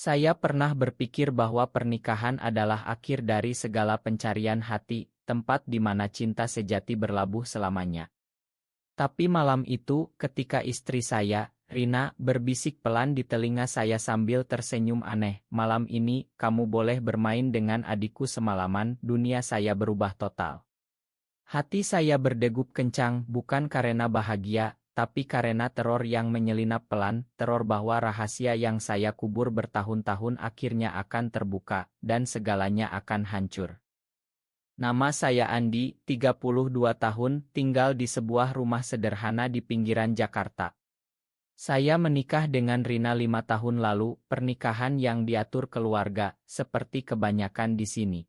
Saya pernah berpikir bahwa pernikahan adalah akhir dari segala pencarian hati, tempat di mana cinta sejati berlabuh selamanya. Tapi malam itu, ketika istri saya, Rina, berbisik pelan di telinga saya sambil tersenyum aneh, "Malam ini, kamu boleh bermain dengan adikku semalaman," dunia saya berubah total. Hati saya berdegup kencang, bukan karena bahagia, tapi karena teror yang menyelinap pelan, teror bahwa rahasia yang saya kubur bertahun-tahun akhirnya akan terbuka, dan segalanya akan hancur. Nama saya Andi, 32 tahun, tinggal di sebuah rumah sederhana di pinggiran Jakarta. Saya menikah dengan Rina 5 tahun lalu, pernikahan yang diatur keluarga, seperti kebanyakan di sini.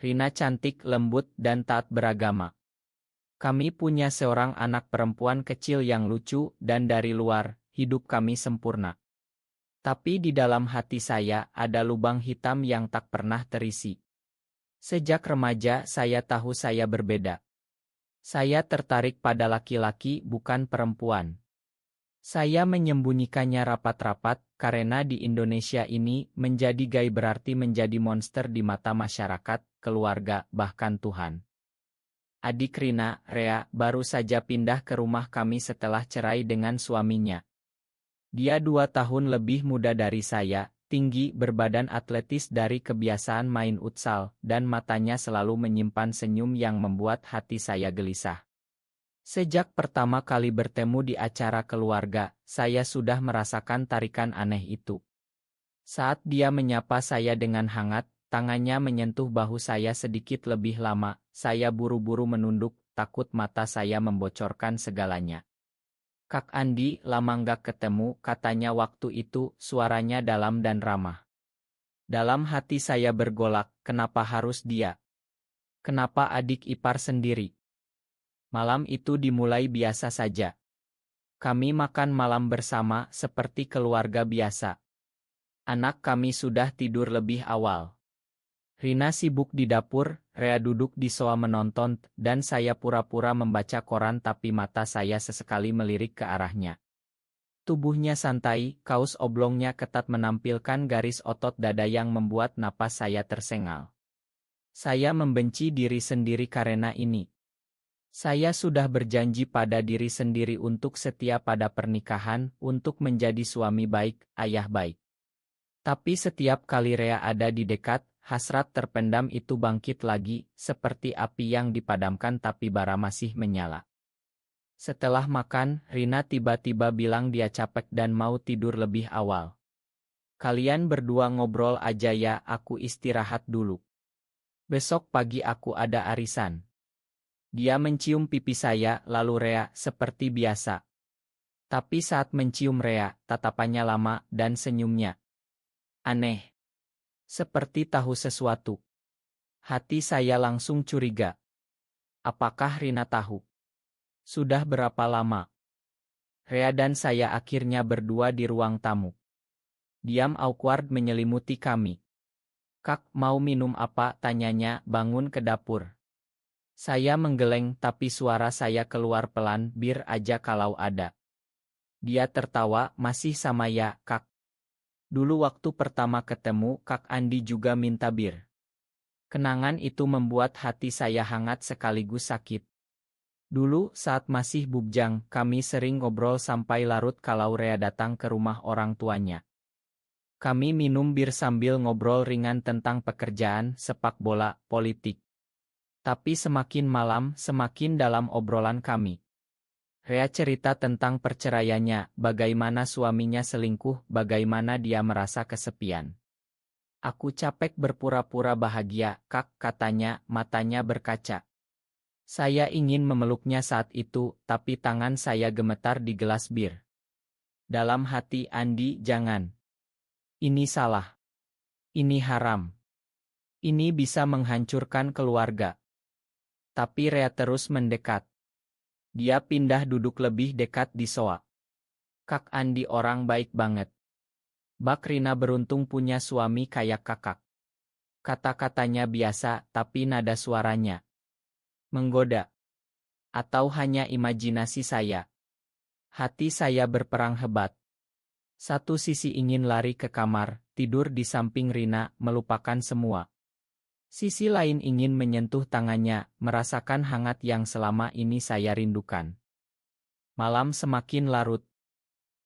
Rina cantik, lembut, dan taat beragama. Kami punya seorang anak perempuan kecil yang lucu, dan dari luar, hidup kami sempurna. Tapi di dalam hati saya, ada lubang hitam yang tak pernah terisi. Sejak remaja, saya tahu saya berbeda. Saya tertarik pada laki-laki, bukan perempuan. Saya menyembunyikannya rapat-rapat, karena di Indonesia ini, menjadi gay berarti menjadi monster di mata masyarakat, keluarga, bahkan Tuhan. Adik Rina, Rea, baru saja pindah ke rumah kami setelah cerai dengan suaminya. Dia 2 tahun lebih muda dari saya, tinggi, berbadan atletis dari kebiasaan main futsal, dan matanya selalu menyimpan senyum yang membuat hati saya gelisah. Sejak pertama kali bertemu di acara keluarga, saya sudah merasakan tarikan aneh itu. Saat dia menyapa saya dengan hangat, tangannya menyentuh bahu saya sedikit lebih lama, saya buru-buru menunduk, takut mata saya membocorkan segalanya. "Kak Andi, lama nggak ketemu," katanya waktu itu, suaranya dalam dan ramah. Dalam hati saya bergolak, kenapa harus dia? Kenapa adik ipar sendiri? Malam itu dimulai biasa saja. Kami makan malam bersama, seperti keluarga biasa. Anak kami sudah tidur lebih awal. Rina sibuk di dapur, Rea duduk di sofa menonton, dan saya pura-pura membaca koran tapi mata saya sesekali melirik ke arahnya. Tubuhnya santai, kaos oblongnya ketat menampilkan garis otot dada yang membuat napas saya tersengal. Saya membenci diri sendiri karena ini. Saya sudah berjanji pada diri sendiri untuk setia pada pernikahan, untuk menjadi suami baik, ayah baik. Tapi setiap kali Rea ada di dekat, hasrat terpendam itu bangkit lagi, seperti api yang dipadamkan tapi bara masih menyala. Setelah makan, Rina tiba-tiba bilang dia capek dan mau tidur lebih awal. "Kalian berdua ngobrol aja ya, aku istirahat dulu. Besok pagi aku ada arisan." Dia mencium pipi saya, lalu Rea, seperti biasa. Tapi saat mencium Rea, tatapannya lama, dan senyumnya aneh. Seperti tahu sesuatu. Hati saya langsung curiga. Apakah Rina tahu? Sudah berapa lama? Rea dan saya akhirnya berdua di ruang tamu. Diam awkward menyelimuti kami. "Kak, mau minum apa?" tanyanya, bangun ke dapur. Saya menggeleng tapi suara saya keluar pelan, "Bir aja kalau ada." Dia tertawa, "Masih sama ya, Kak? Dulu waktu pertama ketemu, Kak Andi juga minta bir." Kenangan itu membuat hati saya hangat sekaligus sakit. Dulu, saat masih bujang, kami sering ngobrol sampai larut kalau Rea datang ke rumah orang tuanya. Kami minum bir sambil ngobrol ringan tentang pekerjaan, sepak bola, politik. Tapi semakin malam, semakin dalam obrolan kami. Rea cerita tentang perceraiannya, bagaimana suaminya selingkuh, bagaimana dia merasa kesepian. "Aku capek berpura-pura bahagia, Kak," katanya, matanya berkaca. Saya ingin memeluknya saat itu, tapi tangan saya gemetar di gelas bir. Dalam hati, "Andi, jangan. Ini salah. Ini haram. Ini bisa menghancurkan keluarga." Tapi Rea terus mendekat. Dia pindah duduk lebih dekat di sofa. "Kak Andi orang baik banget. Bak Rina beruntung punya suami kayak kakak." Kata-katanya biasa, tapi nada suaranya menggoda. Atau hanya imajinasi saya? Hati saya berperang hebat. Satu sisi ingin lari ke kamar, tidur di samping Rina, melupakan semua. Sisi lain ingin menyentuh tangannya, merasakan hangat yang selama ini saya rindukan. Malam semakin larut.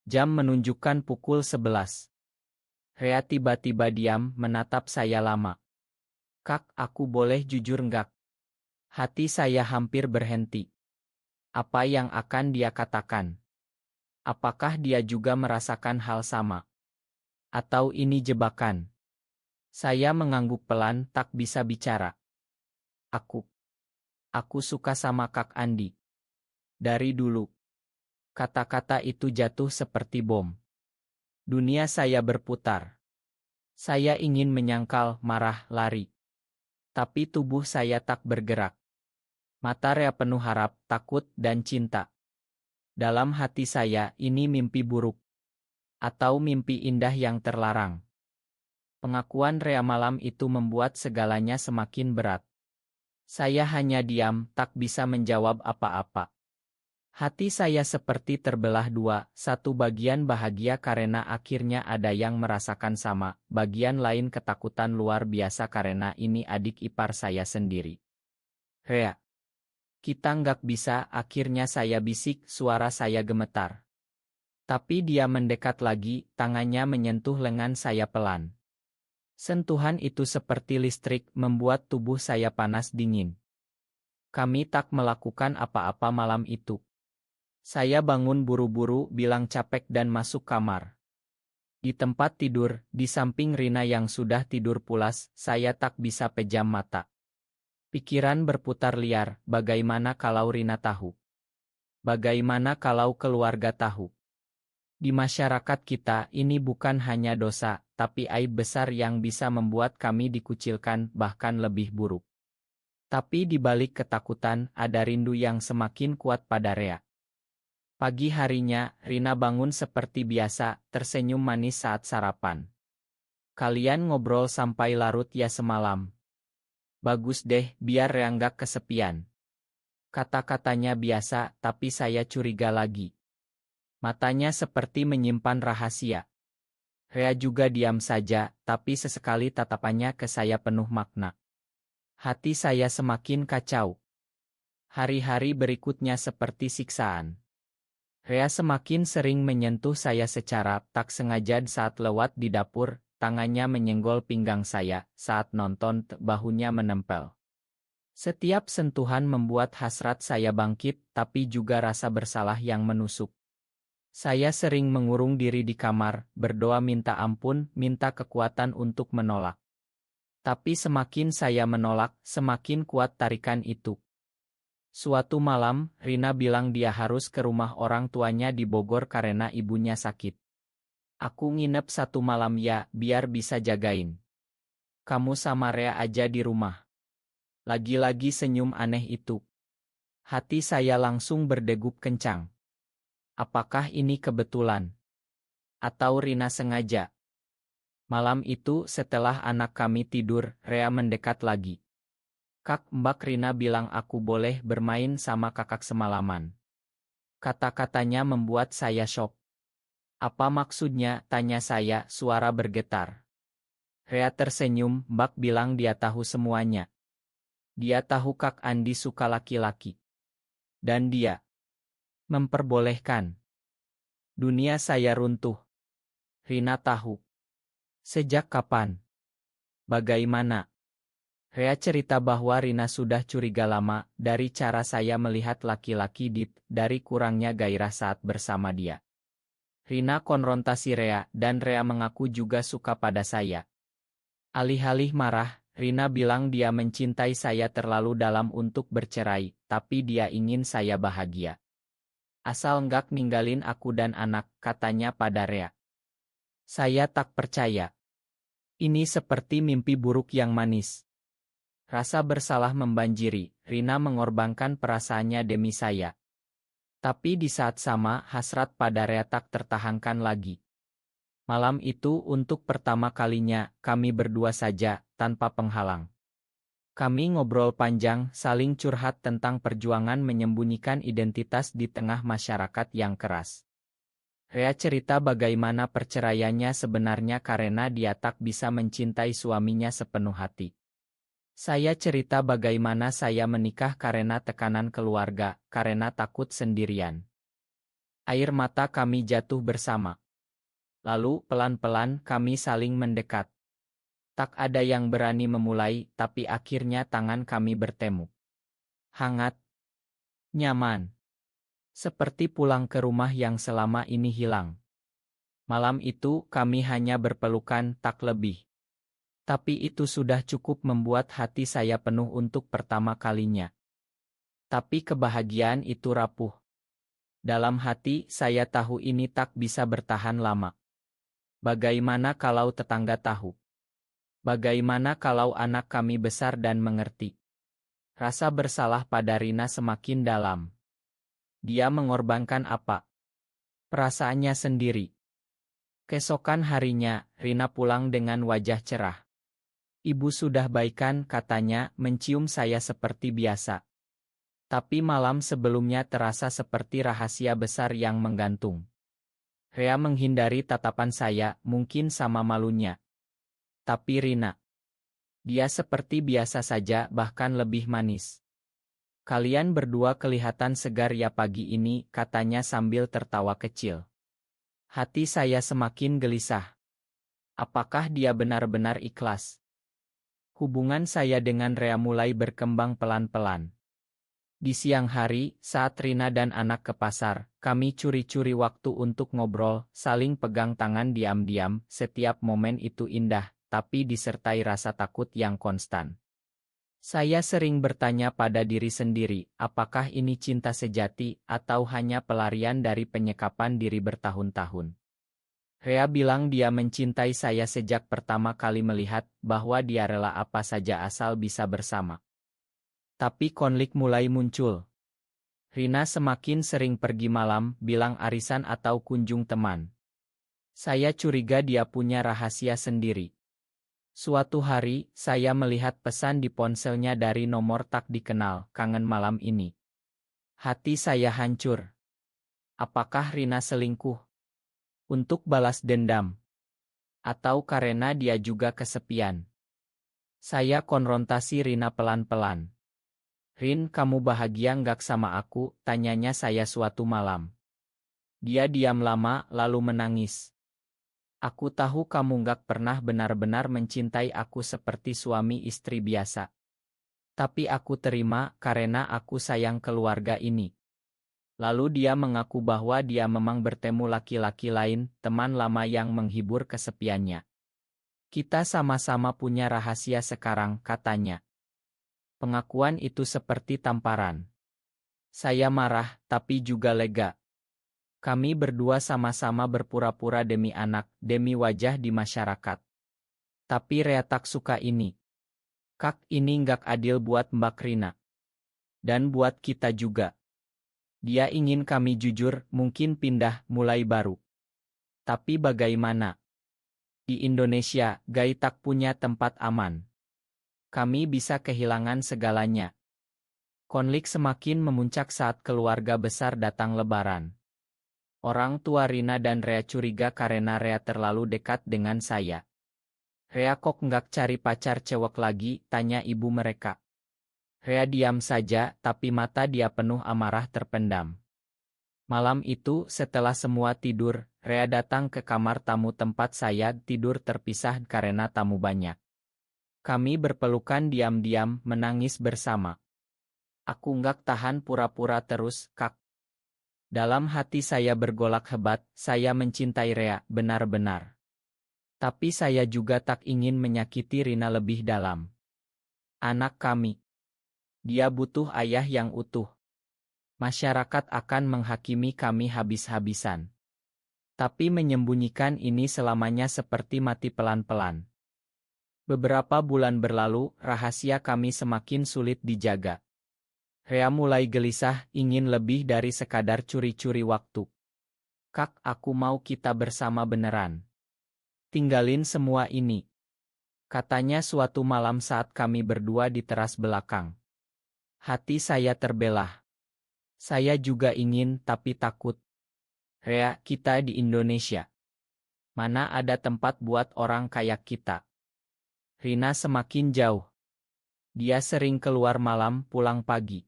Jam menunjukkan pukul 11. Rea tiba-tiba diam, menatap saya lama. Kak, aku boleh jujur enggak? Hati saya hampir berhenti. Apa yang akan dia katakan? Apakah dia juga merasakan hal sama? Atau ini jebakan? Saya mengangguk pelan, tak bisa bicara. Aku suka sama Kak Andi. Dari dulu. Kata-kata itu jatuh seperti bom. Dunia saya berputar. Saya ingin menyangkal, marah, lari. Tapi tubuh saya tak bergerak. Mata Rea penuh harap, takut, dan cinta. Dalam hati saya, ini mimpi buruk. Atau mimpi indah yang terlarang. Pengakuan Rea malam itu membuat segalanya semakin berat. Saya hanya diam, tak bisa menjawab apa-apa. Hati saya seperti terbelah dua, satu bagian bahagia karena akhirnya ada yang merasakan sama, bagian lain ketakutan luar biasa karena ini adik ipar saya sendiri. Rea, kita nggak bisa, akhirnya saya bisik, suara saya gemetar. Tapi dia mendekat lagi, tangannya menyentuh lengan saya pelan. Sentuhan itu seperti listrik, membuat tubuh saya panas dingin. Kami tak melakukan apa-apa malam itu. Saya bangun buru-buru, bilang capek dan masuk kamar. Di tempat tidur, di samping Rina yang sudah tidur pulas, saya tak bisa pejam mata. Pikiran berputar liar, bagaimana kalau Rina tahu? Bagaimana kalau keluarga tahu? Di masyarakat kita, ini bukan hanya dosa, tapi aib besar yang bisa membuat kami dikucilkan, bahkan lebih buruk. Tapi di balik ketakutan, ada rindu yang semakin kuat pada Rea. Pagi harinya, Rina bangun seperti biasa, tersenyum manis saat sarapan. Kalian ngobrol sampai larut ya semalam. Bagus deh, biar Rea nggak kesepian. Kata-katanya biasa, tapi saya curiga lagi. Matanya seperti menyimpan rahasia. Rea juga diam saja, tapi sesekali tatapannya ke saya penuh makna. Hati saya semakin kacau. Hari-hari berikutnya seperti siksaan. Rea semakin sering menyentuh saya secara tak sengaja saat lewat di dapur, tangannya menyenggol pinggang saya, saat nonton bahunya menempel. Setiap sentuhan membuat hasrat saya bangkit, tapi juga rasa bersalah yang menusuk. Saya sering mengurung diri di kamar, berdoa minta ampun, minta kekuatan untuk menolak. Tapi semakin saya menolak, semakin kuat tarikan itu. Suatu malam, Rina bilang dia harus ke rumah orang tuanya di Bogor karena ibunya sakit. Aku nginep satu malam ya, biar bisa jagain. Kamu sama Rea aja di rumah. Lagi-lagi senyum aneh itu. Hati saya langsung berdegup kencang. Apakah ini kebetulan? Atau Rina sengaja? Malam itu setelah anak kami tidur, Rea mendekat lagi. Kak, Mbak Rina bilang aku boleh bermain sama kakak semalaman. Kata-katanya membuat saya shock. Apa maksudnya? Tanya saya, suara bergetar. Rea tersenyum, Mbak bilang dia tahu semuanya. Dia tahu Kak Andi suka laki-laki. Dan dia memperbolehkan. Dunia saya runtuh. Rina tahu. Sejak kapan? Bagaimana? Rea cerita bahwa Rina sudah curiga lama, dari cara saya melihat laki-laki dari kurangnya gairah saat bersama dia. Rina konfrontasi Rea, dan Rea mengaku juga suka pada saya. Alih-alih marah, Rina bilang dia mencintai saya terlalu dalam untuk bercerai, tapi dia ingin saya bahagia. Asal nggak ninggalin aku dan anak, katanya pada Rea. Saya tak percaya. Ini seperti mimpi buruk yang manis. Rasa bersalah membanjiri, Rina mengorbankan perasaannya demi saya. Tapi di saat sama, hasrat pada Rea tak tertahankan lagi. Malam itu untuk pertama kalinya, kami berdua saja, tanpa penghalang. Kami ngobrol panjang, saling curhat tentang perjuangan menyembunyikan identitas di tengah masyarakat yang keras. Rea cerita bagaimana perceraiannya sebenarnya karena dia tak bisa mencintai suaminya sepenuh hati. Saya cerita bagaimana saya menikah karena tekanan keluarga, karena takut sendirian. Air mata kami jatuh bersama. Lalu, pelan-pelan kami saling mendekat. Tak ada yang berani memulai, tapi akhirnya tangan kami bertemu. Hangat, nyaman. Seperti pulang ke rumah yang selama ini hilang. Malam itu kami hanya berpelukan, tak lebih. Tapi itu sudah cukup membuat hati saya penuh untuk pertama kalinya. Tapi kebahagiaan itu rapuh. Dalam hati, saya tahu ini tak bisa bertahan lama. Bagaimana kalau tetangga tahu? Bagaimana kalau anak kami besar dan mengerti? Rasa bersalah pada Rina semakin dalam. Dia mengorbankan apa? Perasaannya sendiri. Keesokan harinya, Rina pulang dengan wajah cerah. Ibu sudah baikan, katanya, mencium saya seperti biasa. Tapi malam sebelumnya terasa seperti rahasia besar yang menggantung. Rea menghindari tatapan saya, mungkin sama malunya. Tapi Rina, dia seperti biasa saja, bahkan lebih manis. Kalian berdua kelihatan segar ya pagi ini, katanya sambil tertawa kecil. Hati saya semakin gelisah. Apakah dia benar-benar ikhlas? Hubungan saya dengan Rea mulai berkembang pelan-pelan. Di siang hari, saat Rina dan anak ke pasar, kami curi-curi waktu untuk ngobrol, saling pegang tangan diam-diam. Setiap momen itu indah, tapi disertai rasa takut yang konstan. Saya sering bertanya pada diri sendiri, apakah ini cinta sejati, atau hanya pelarian dari penyekapan diri bertahun-tahun. Rea bilang dia mencintai saya sejak pertama kali melihat bahwa dia rela apa saja asal bisa bersama. Tapi konflik mulai muncul. Rina semakin sering pergi malam, bilang arisan atau kunjung teman. Saya curiga dia punya rahasia sendiri. Suatu hari, saya melihat pesan di ponselnya dari nomor tak dikenal, kangen malam ini. Hati saya hancur. Apakah Rina selingkuh? Untuk balas dendam? Atau karena dia juga kesepian? Saya konfrontasi Rina pelan-pelan. Rin, kamu bahagia nggak sama aku? Tanyanya saya suatu malam. Dia diam lama, lalu menangis. Aku tahu kamu nggak pernah benar-benar mencintai aku seperti suami istri biasa. Tapi aku terima karena aku sayang keluarga ini. Lalu dia mengaku bahwa dia memang bertemu laki-laki lain, teman lama yang menghibur kesepiannya. Kita sama-sama punya rahasia sekarang, katanya. Pengakuan itu seperti tamparan. Saya marah, tapi juga lega. Kami berdua sama-sama berpura-pura demi anak, demi wajah di masyarakat. Tapi Rea tak suka ini. Kak, ini nggak adil buat Mbak Rina. Dan buat kita juga. Dia ingin kami jujur, mungkin pindah, mulai baru. Tapi bagaimana? Di Indonesia, Gai tak punya tempat aman. Kami bisa kehilangan segalanya. Konflik semakin memuncak saat keluarga besar datang lebaran. Orang tua Rina dan Rea curiga karena Rea terlalu dekat dengan saya. Rea kok nggak cari pacar cewek lagi, tanya ibu mereka. Rea diam saja, tapi mata dia penuh amarah terpendam. Malam itu, setelah semua tidur, Rea datang ke kamar tamu tempat saya tidur terpisah karena tamu banyak. Kami berpelukan diam-diam, menangis bersama. Aku nggak tahan pura-pura terus, Kak. Dalam hati saya bergolak hebat, saya mencintai Rea, benar-benar. Tapi saya juga tak ingin menyakiti Rina lebih dalam. Anak kami. Dia butuh ayah yang utuh. Masyarakat akan menghakimi kami habis-habisan. Tapi menyembunyikan ini selamanya seperti mati pelan-pelan. Beberapa bulan berlalu, rahasia kami semakin sulit dijaga. Rea mulai gelisah, ingin lebih dari sekadar curi-curi waktu. Kak, aku mau kita bersama beneran. Tinggalin semua ini. Katanya suatu malam saat kami berdua di teras belakang. Hati saya terbelah. Saya juga ingin, tapi takut. Rea, kita di Indonesia. Mana ada tempat buat orang kayak kita? Rina semakin jauh. Dia sering keluar malam, pulang pagi.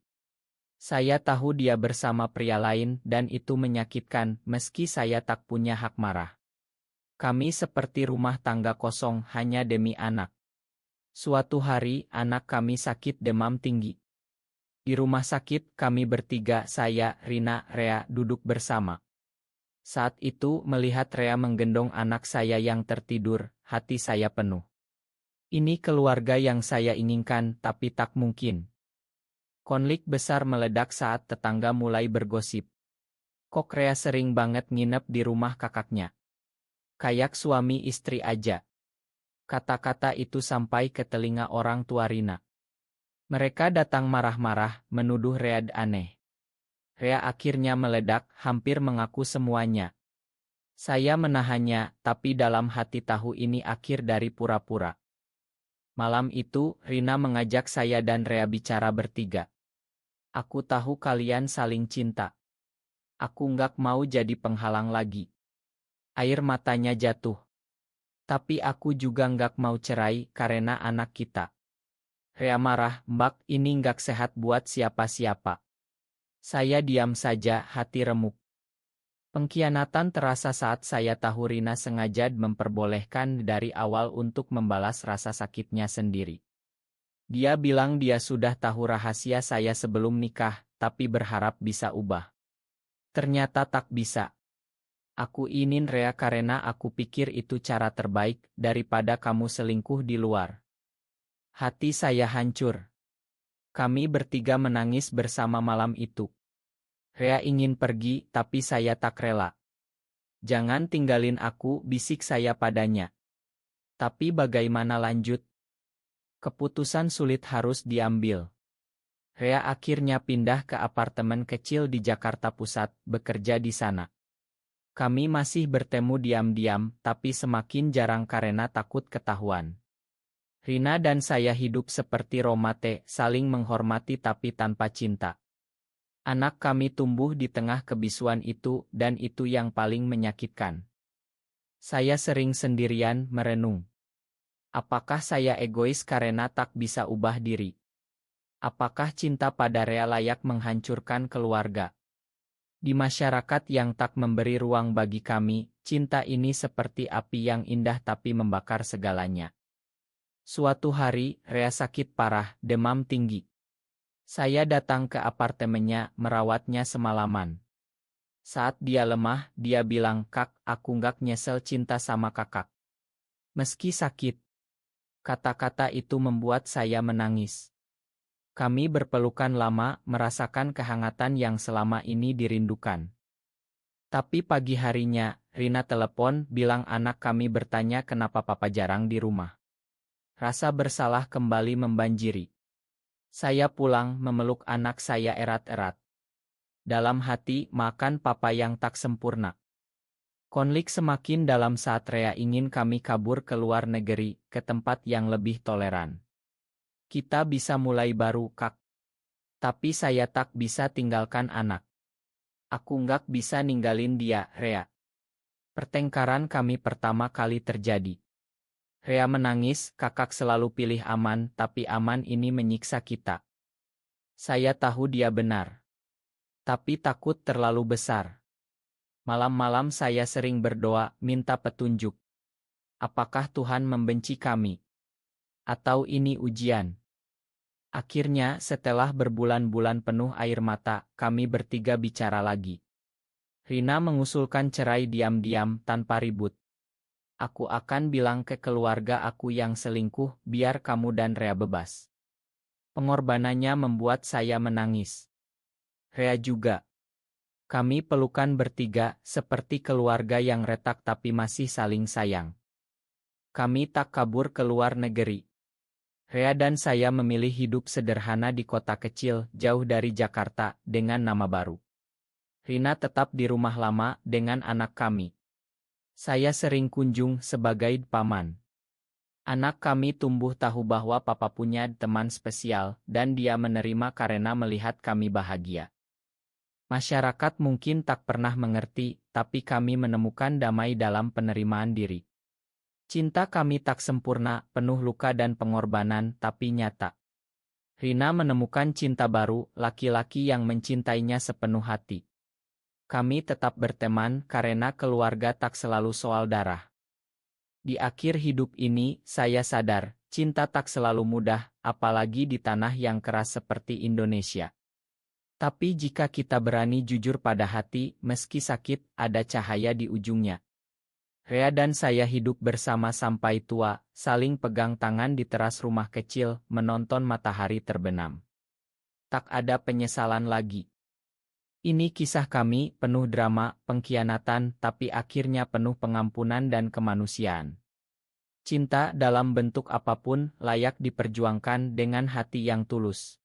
Saya tahu dia bersama pria lain dan itu menyakitkan meski saya tak punya hak marah. Kami seperti rumah tangga kosong hanya demi anak. Suatu hari anak kami sakit demam tinggi. Di rumah sakit kami bertiga, saya, Rina, Rea, duduk bersama. Saat itu melihat Rea menggendong anak saya yang tertidur, hati saya penuh. Ini keluarga yang saya inginkan tapi tak mungkin. Konflik besar meledak saat tetangga mulai bergosip. Kok Rea sering banget nginep di rumah kakaknya? Kayak suami istri aja. Kata-kata itu sampai ke telinga orang tua Rina. Mereka datang marah-marah, menuduh Rea aneh. Rea akhirnya meledak, hampir mengaku semuanya. Saya menahannya, tapi dalam hati tahu ini akhir dari pura-pura. Malam itu, Rina mengajak saya dan Rea bicara bertiga. Aku tahu kalian saling cinta. Aku nggak mau jadi penghalang lagi. Air matanya jatuh. Tapi aku juga nggak mau cerai karena anak kita. Rea marah, Mbak, ini nggak sehat buat siapa-siapa. Saya diam saja, hati remuk. Pengkhianatan terasa saat saya tahu Rina sengaja memperbolehkan dari awal untuk membalas rasa sakitnya sendiri. Dia bilang dia sudah tahu rahasia saya sebelum nikah, tapi berharap bisa ubah. Ternyata tak bisa. Aku ingin Rea karena aku pikir itu cara terbaik daripada kamu selingkuh di luar. Hati saya hancur. Kami bertiga menangis bersama malam itu. Rea ingin pergi, tapi saya tak rela. Jangan tinggalin aku, bisik saya padanya. Tapi bagaimana lanjut? Keputusan sulit harus diambil. Rea akhirnya pindah ke apartemen kecil di Jakarta Pusat, bekerja di sana. Kami masih bertemu diam-diam, tapi semakin jarang karena takut ketahuan. Rina dan saya hidup seperti Romate, saling menghormati tapi tanpa cinta. Anak kami tumbuh di tengah kebisuan itu, dan itu yang paling menyakitkan. Saya sering sendirian merenung. Apakah saya egois karena tak bisa ubah diri? Apakah cinta pada Rea layak menghancurkan keluarga? Di masyarakat yang tak memberi ruang bagi kami, cinta ini seperti api yang indah tapi membakar segalanya. Suatu hari, Rea sakit parah, demam tinggi. Saya datang ke apartemennya, merawatnya semalaman. Saat dia lemah, dia bilang, "Kak, aku nggak nyesel cinta sama kakak. Meski sakit." Kata-kata itu membuat saya menangis. Kami berpelukan lama, merasakan kehangatan yang selama ini dirindukan. Tapi pagi harinya, Rina telepon, bilang anak kami bertanya kenapa papa jarang di rumah. Rasa bersalah kembali membanjiri. Saya pulang memeluk anak saya erat-erat. Dalam hati, makan papa yang tak sempurna. Konflik semakin dalam saat Rea ingin kami kabur ke luar negeri, ke tempat yang lebih toleran. Kita bisa mulai baru, Kak. Tapi saya tak bisa tinggalkan anak. Aku nggak bisa ninggalin dia, Rea. Pertengkaran kami pertama kali terjadi. Rea menangis, kakak selalu pilih aman, tapi aman ini menyiksa kita. Saya tahu dia benar. Tapi takut terlalu besar. Malam-malam saya sering berdoa, minta petunjuk. Apakah Tuhan membenci kami? Atau ini ujian? Akhirnya, setelah berbulan-bulan penuh air mata, kami bertiga bicara lagi. Rina mengusulkan cerai diam-diam, tanpa ribut. Aku akan bilang ke keluarga aku yang selingkuh, biar kamu dan Rea bebas. Pengorbanannya membuat saya menangis. Rea juga. Kami pelukan bertiga, seperti keluarga yang retak tapi masih saling sayang. Kami tak kabur ke luar negeri. Rea dan saya memilih hidup sederhana di kota kecil, jauh dari Jakarta, dengan nama baru. Rina tetap di rumah lama, dengan anak kami. Saya sering kunjung sebagai paman. Anak kami tumbuh tahu bahwa papa punya teman spesial, dan dia menerima karena melihat kami bahagia. Masyarakat mungkin tak pernah mengerti, tapi kami menemukan damai dalam penerimaan diri. Cinta kami tak sempurna, penuh luka dan pengorbanan, tapi nyata. Rina menemukan cinta baru, laki-laki yang mencintainya sepenuh hati. Kami tetap berteman karena keluarga tak selalu soal darah. Di akhir hidup ini, saya sadar, cinta tak selalu mudah, apalagi di tanah yang keras seperti Indonesia. Tapi jika kita berani jujur pada hati, meski sakit, ada cahaya di ujungnya. Rea dan saya hidup bersama sampai tua, saling pegang tangan di teras rumah kecil, menonton matahari terbenam. Tak ada penyesalan lagi. Ini kisah kami, penuh drama, pengkhianatan, tapi akhirnya penuh pengampunan dan kemanusiaan. Cinta dalam bentuk apapun layak diperjuangkan dengan hati yang tulus.